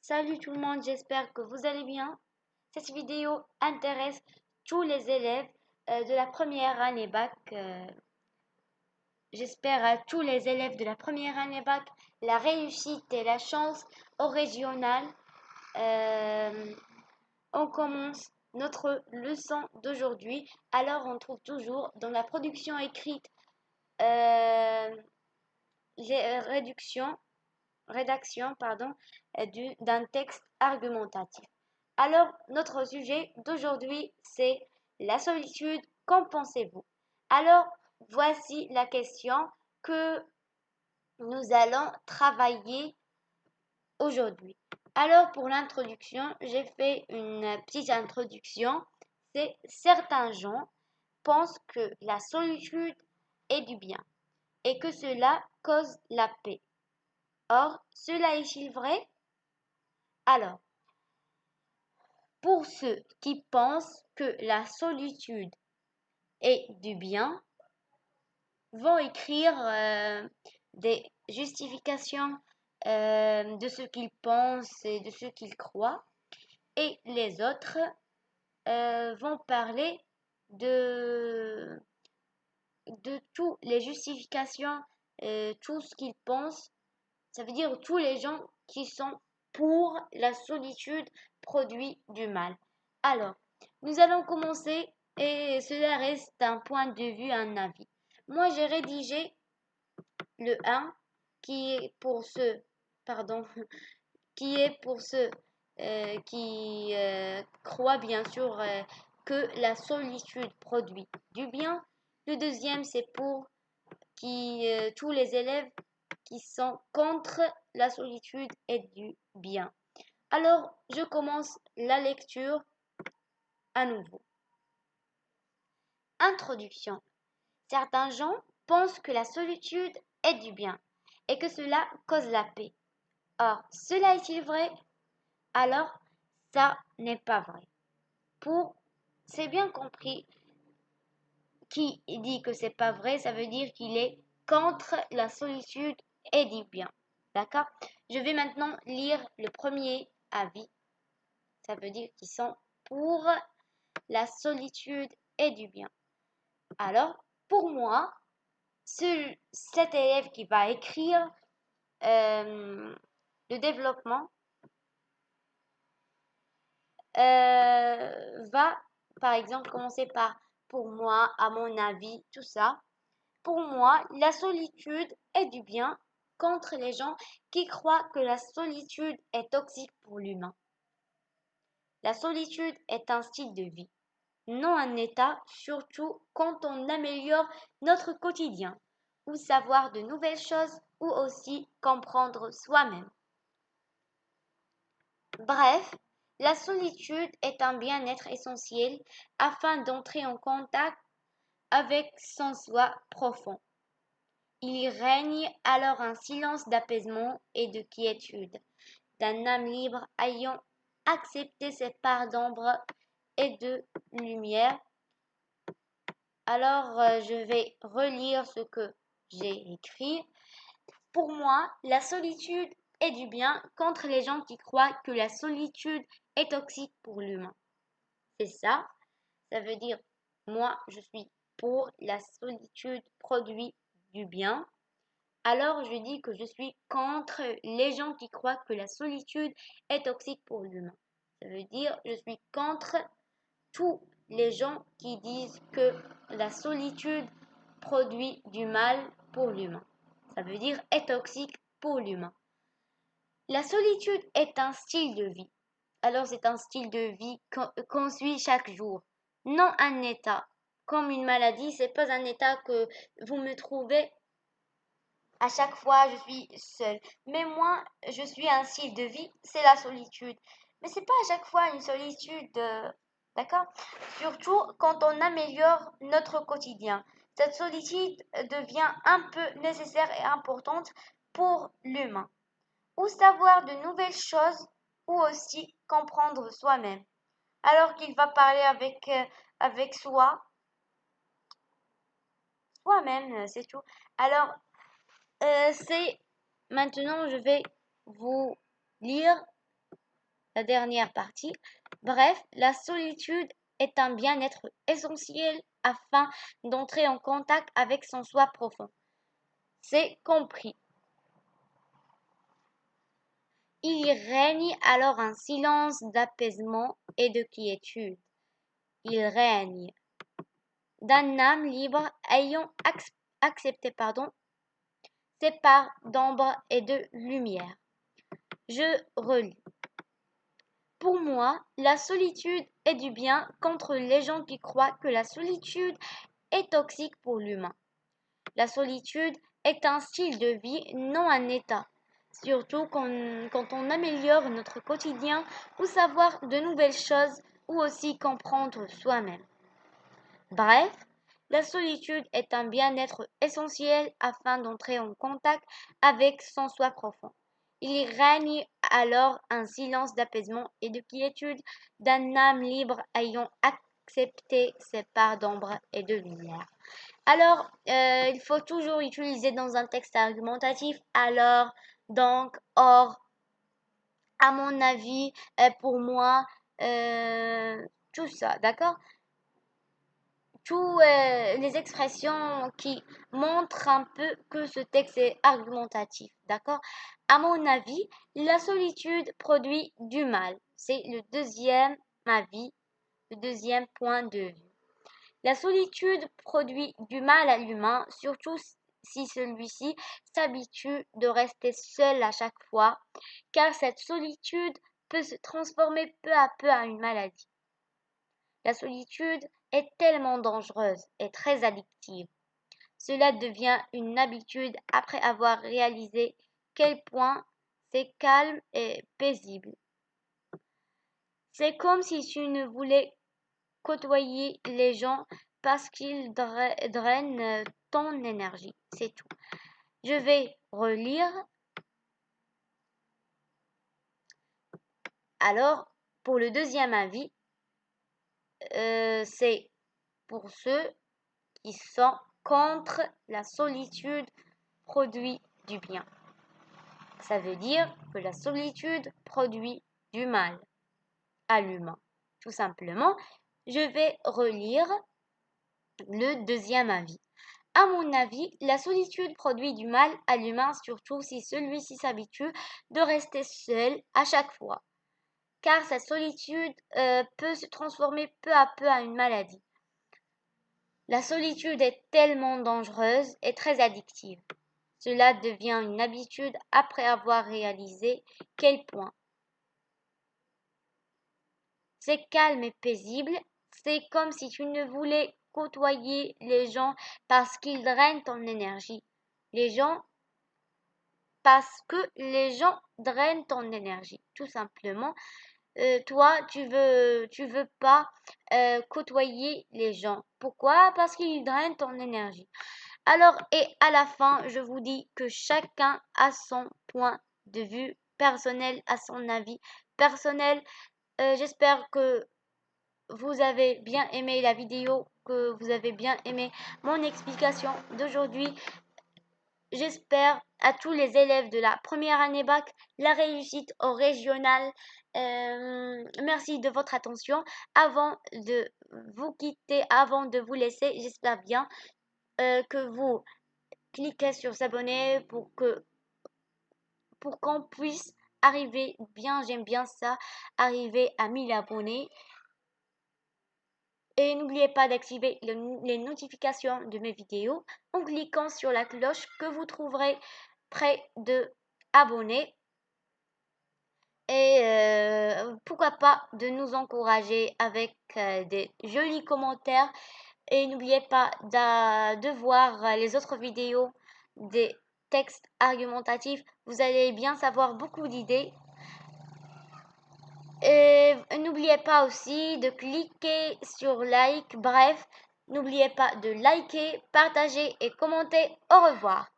Salut tout le monde, j'espère que vous allez bien. Cette vidéo intéresse tous les élèves de la première année bac. J'espère à tous les élèves de la première année bac la réussite et la chance au régional. Euh, on commence notre leçon d'aujourd'hui. Alors on trouve toujours dans la production écrite euh, les rédaction d'un texte argumentatif. Alors, notre sujet d'aujourd'hui, c'est la solitude. Qu'en pensez-vous? Alors, voici la question que nous allons travailler aujourd'hui. Alors, pour l'introduction, j'ai fait une petite introduction. C'est certains gens pensent que la solitude est du bien et que cela cause la paix. Or, cela est-il vrai? Alors, pour ceux qui pensent que la solitude est du bien, vont écrire des justifications de ce qu'ils pensent et de ce qu'ils croient, et les autres vont parler de, de toutes les justifications, tout ce qu'ils pensent. Ça veut dire tous les gens qui sont pour la solitude produit du mal. Alors, nous allons commencer et cela reste un point de vue, un avis. Moi, j'ai rédigé le 1 qui est pour ceux, pardon, qui est pour ceux qui croient bien sûr que la solitude produit du bien. Le deuxième, c'est pour tous les élèves qui sont contre la solitude et du bien. Alors, je commence la lecture à nouveau. Introduction. Certains gens pensent que la solitude est du bien et que cela cause la paix. Or, cela est-il vrai? Alors, ça n'est pas vrai. C'est bien compris, qui dit que c'est pas vrai, ça veut dire qu'il est contre la solitude et du bien. D'accord? Je vais maintenant lire le premier avis. Ça veut dire qu'ils sont pour la solitude et du bien. Alors, pour moi, cet élève qui va écrire le développement va, par exemple, commencer par pour moi, à mon avis, tout ça. Pour moi, la solitude est du bien contre les gens qui croient que la solitude est toxique pour l'humain. La solitude est un style de vie, non un état, surtout quand on améliore notre quotidien, ou savoir de nouvelles choses, ou aussi comprendre soi-même. Bref, la solitude est un bien-être essentiel afin d'entrer en contact avec son soi profond. Il y règne alors un silence d'apaisement et de quiétude, d'un âme libre ayant accepté ses parts d'ombre et de lumière. Alors, je vais relire ce que j'ai écrit. Pour moi, la solitude est du bien contre les gens qui croient que la solitude est toxique pour l'humain. C'est ça. Ça veut dire, moi, je suis pour la solitude produit du bien. Alors, je dis que je suis contre les gens qui croient que la solitude est toxique pour l'humain. Ça veut dire, je suis contre tous les gens qui disent que la solitude produit du mal pour l'humain. Ça veut dire est toxique pour l'humain. La solitude est un style de vie. Alors c'est un style de vie qu'on suit chaque jour, non un état. Comme une maladie, c'est pas un état que vous me trouvez à chaque fois je suis seule. Mais moi, je suis un style de vie, c'est la solitude. Mais c'est pas à chaque fois une solitude, d'accord? Surtout quand on améliore notre quotidien. Cette solitude devient un peu nécessaire et importante pour l'humain. Ou savoir de nouvelles choses, ou aussi comprendre soi-même. Alors qu'il va parler avec soi-même, c'est tout. Alors, c'est maintenant, je vais vous lire la dernière partie. Bref, la solitude est un bien-être essentiel afin d'entrer en contact avec son soi profond. C'est compris. Il y règne alors un silence d'apaisement et de quiétude. Il règne d'un âme libre ayant accepté ses parts d'ombre et de lumière. Je relis. Pour moi, la solitude est du bien contre les gens qui croient que la solitude est toxique pour l'humain. La solitude est un style de vie, non un état. Surtout quand on améliore notre quotidien ou savoir de nouvelles choses ou aussi comprendre soi-même. Bref, la solitude est un bien-être essentiel afin d'entrer en contact avec son soi profond. Il y règne alors un silence d'apaisement et de quiétude d'un âme libre ayant accepté ses parts d'ombre et de lumière. Alors, il faut toujours utiliser dans un texte argumentatif alors, donc, or, à mon avis, pour moi, tout ça, d'accord? Toutes les expressions qui montrent un peu que ce texte est argumentatif, d'accord? À mon avis, la solitude produit du mal. C'est le deuxième avis, le deuxième point de vue. La solitude produit du mal à l'humain, surtout si celui-ci s'habitue de rester seul à chaque fois, car cette solitude peut se transformer peu à peu en une maladie. La solitude est tellement dangereuse et très addictive. Cela devient une habitude après avoir réalisé quel point c'est calme et paisible. C'est comme si tu ne voulais côtoyer les gens parce qu'ils drainent ton énergie. C'est tout. Je vais relire. Alors, pour le deuxième avis, c'est pour ceux qui sont contre la solitude produit du bien. Ça veut dire que la solitude produit du mal à l'humain. Tout simplement, je vais relire le deuxième avis. À mon avis, la solitude produit du mal à l'humain, surtout si celui-ci s'habitue de rester seul à chaque fois, car cette solitude peut se transformer peu à peu en une maladie. La solitude est tellement dangereuse et très addictive. Cela devient une habitude après avoir réalisé quel point c'est calme et paisible. C'est comme si tu ne voulais côtoyer les gens parce qu'ils drainent ton énergie. Parce que les gens drainent ton énergie, tout simplement. Toi, tu veux pas côtoyer les gens. Pourquoi? Parce qu'ils drainent ton énergie. Alors, et à la fin, je vous dis que chacun a son point de vue personnel, a son avis personnel. J'espère que vous avez bien aimé la vidéo, que vous avez bien aimé mon explication d'aujourd'hui. J'espère à tous les élèves de la première année bac la réussite au régional. Merci de votre attention. Avant de vous quitter, avant de vous laisser, j'espère bien que vous cliquez sur s'abonner pour qu'on puisse arriver bien, j'aime bien ça, arriver à 1000 abonnés. Et n'oubliez pas d'activer les notifications de mes vidéos en cliquant sur la cloche que vous trouverez près de abonner. Et pourquoi pas de nous encourager avec des jolis commentaires. Et n'oubliez pas de voir les autres vidéos des textes argumentatifs. Vous allez bien savoir beaucoup d'idées. Et n'oubliez pas aussi de cliquer sur like. Bref, n'oubliez pas de liker, partager et commenter. Au revoir.